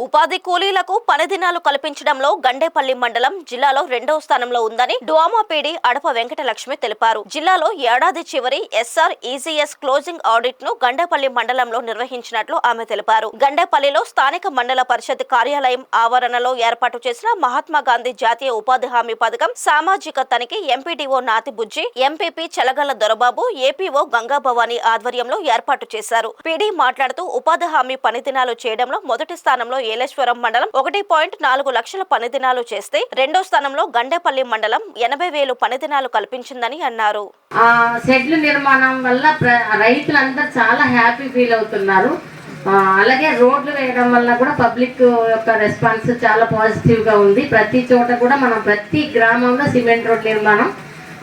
ఉపాధి కూలీలకు పని దినాలు కల్పించడంలో గండేపల్లి మండలం జిల్లాలో 2వ స్థానంలో ఉందని డువామా పీడీ అడప వెంకటలక్ష్మి తెలిపారు. జిల్లాలో ఏడాది చివరి ఎస్ఆర్ ఈజీఎస్ క్లోజింగ్ ఆడిట్ ను గండేపల్లి మండలంలో నిర్వహించినట్లు ఆమె తెలిపారు. గండేపల్లిలో స్థానిక మండల పరిషత్ కార్యాలయం ఆవరణలో ఏర్పాటు చేసిన మహాత్మా గాంధీ జాతీయ ఉపాధి హామీ పథకం సామాజిక తనిఖీ MPDO Nathibujji, MPP Chalagala Dorababu, APO Gangabhavani ఆధ్వర్యంలో ఏర్పాటు చేశారు. పీడీ మాట్లాడుతూ ఉపాధి హామీ పని దినాలు చేయడంలో మొదటి స్థానంలో ఏలేశ్వరం మండలం 1.4 లక్షల పని దినాలు చేస్తే రెండో స్థానంలో గండేపల్లి మండలం 80,000 పని దినాలు కల్పించిందని అన్నారు. షెడ్ల నిర్మాణం వల్ల రైతులందరూ చాలా హ్యాపీ ఫీల్ అవుతున్నారు. అలాగే రోడ్లు వేయడం వల్ల కూడా పబ్లిక్ యొక్క రెస్పాన్స్ చాలా పాజిటివ్గా ఉంది. ప్రతి చోట కూడా మనం ప్రతి గ్రామంలో సిమెంట్ రోడ్ నిర్మాణం,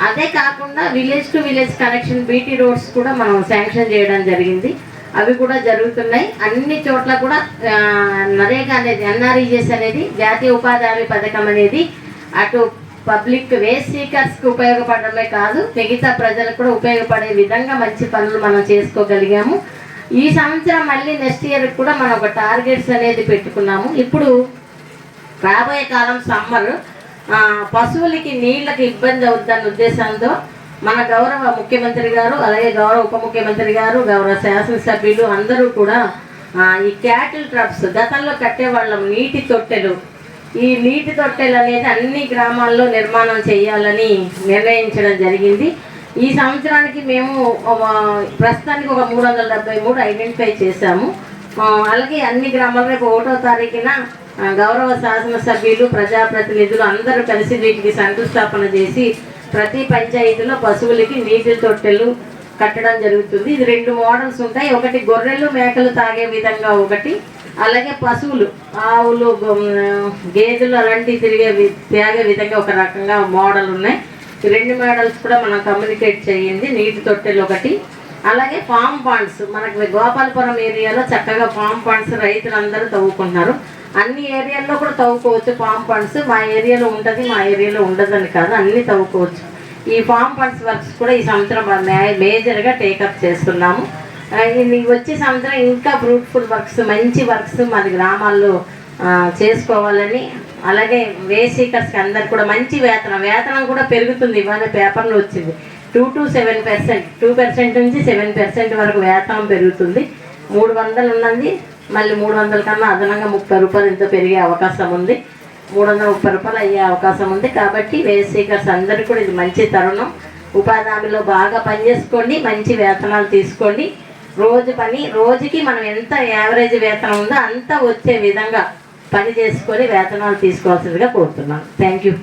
అదే కాకుండా village to village connection BT roads కూడా మనం శాంక్షన్ చేయడం జరిగింది. అవి కూడా జరుగుతున్నాయి. అన్ని చోట్ల కూడా నరేగా అనేది ఎన్ఆర్ఈజెస్ అనేది జాతీయ ఉపాధి హామీ పథకం అనేది అటు పబ్లిక్ వేస్ట్ సీకర్స్కి ఉపయోగపడమే కాదు, మిగతా ప్రజలకు కూడా ఉపయోగపడే విధంగా మంచి పనులు మనం చేసుకోగలిగాము. ఈ సంవత్సరం మళ్ళీ నెక్స్ట్ ఇయర్ కూడా మనం ఒక టార్గెట్స్ అనేది పెట్టుకున్నాము. ఇప్పుడు రాబోయే కాలం సమ్మర్ పశువులకి నీళ్ళకి ఇబ్బంది అవుద్దన్న ఉద్దేశంతో మన గౌరవ ముఖ్యమంత్రి గారు, అలాగే గౌరవ ఉప ముఖ్యమంత్రి గారు, గౌరవ శాసనసభ్యులు అందరూ కూడా ఈ క్యాటిల్ ట్రప్స్ గతంలో కట్టేవాళ్ళం నీటి తొట్టెలు, ఈ నీటి తొట్టెలు అనేది అన్ని గ్రామాల్లో నిర్మాణం చేయాలని నిర్ణయించడం జరిగింది. ఈ సంవత్సరానికి మేము ప్రస్తుతానికి ఒక 373 ఐడెంటిఫై చేశాము. అలాగే అన్ని గ్రామాల్లో రేపు 1వ తారీఖున గౌరవ శాసనసభ్యులు, ప్రజాప్రతినిధులు అందరూ కలిసి వీటికి శంకుస్థాపన చేసి ప్రతి పంచాయతీలో పశువులకి నీటి తొట్టెలు కట్టడం జరుగుతుంది. ఇది 2 మోడల్స్ ఉంటాయి. ఒకటి గొర్రెలు మేకలు తాగే విధంగా ఒకటి, అలాగే పశువులు ఆవులు గేదెలు అలాంటివి తాగే విధంగా ఒక రకంగా మోడల్ ఉన్నాయి. 2 మోడల్స్ కూడా మనం కమ్యూనికేట్ చేయండి. నీటి తొట్టెలు ఒకటి, అలాగే ఫామ్ పాండ్స్ మనకి గోపాలపురం ఏరియాలో చక్కగా ఫామ్ పాండ్స్ రైతులందరూ తవ్వుకుంటున్నారు. అన్ని ఏరియాల్లో కూడా తవ్వుకోవచ్చు ఫామ్ ఫండ్స్. మా ఏరియాలో ఉంటుంది, మా ఏరియాలో ఉండదని కాదు, అన్నీ తవ్వుకోవచ్చు. ఈ ఫామ్ ఫండ్స్ వర్క్స్ కూడా ఈ సంవత్సరం మేజర్గా టేకప్ చేస్తున్నాము. వచ్చే సంవత్సరం ఇంకా ఫ్రూట్ఫుల్ వర్క్స్, మంచి వర్క్స్ మన గ్రామాల్లో చేసుకోవాలని, అలాగే వేసీకర్స్కి అందరికి కూడా మంచి వేతనం కూడా పెరుగుతుంది. ఇవాళ పేపర్లో వచ్చింది 2 to 7%, 2% నుంచి 7% వరకు వేతనం పెరుగుతుంది. 300 ఉన్నది, మళ్ళీ 300 కన్నా అదనంగా 30 రూపాయలు ఎంతో పెరిగే అవకాశం ఉంది. 330 రూపాయలు అయ్యే అవకాశం ఉంది. కాబట్టి వేస్ట్ సీకర్స్ అందరికీ కూడా ఇది మంచి తరుణం. ఉపాధి హామీలో బాగా పనిచేసుకోండి, మంచి వేతనాలు తీసుకోండి. రోజుకి మనం ఎంత యావరేజ్ వేతనం ఉందో అంత వచ్చే విధంగా పని చేసుకొని వేతనాలు తీసుకోవాల్సిందిగా కోరుతున్నాను. Thank you.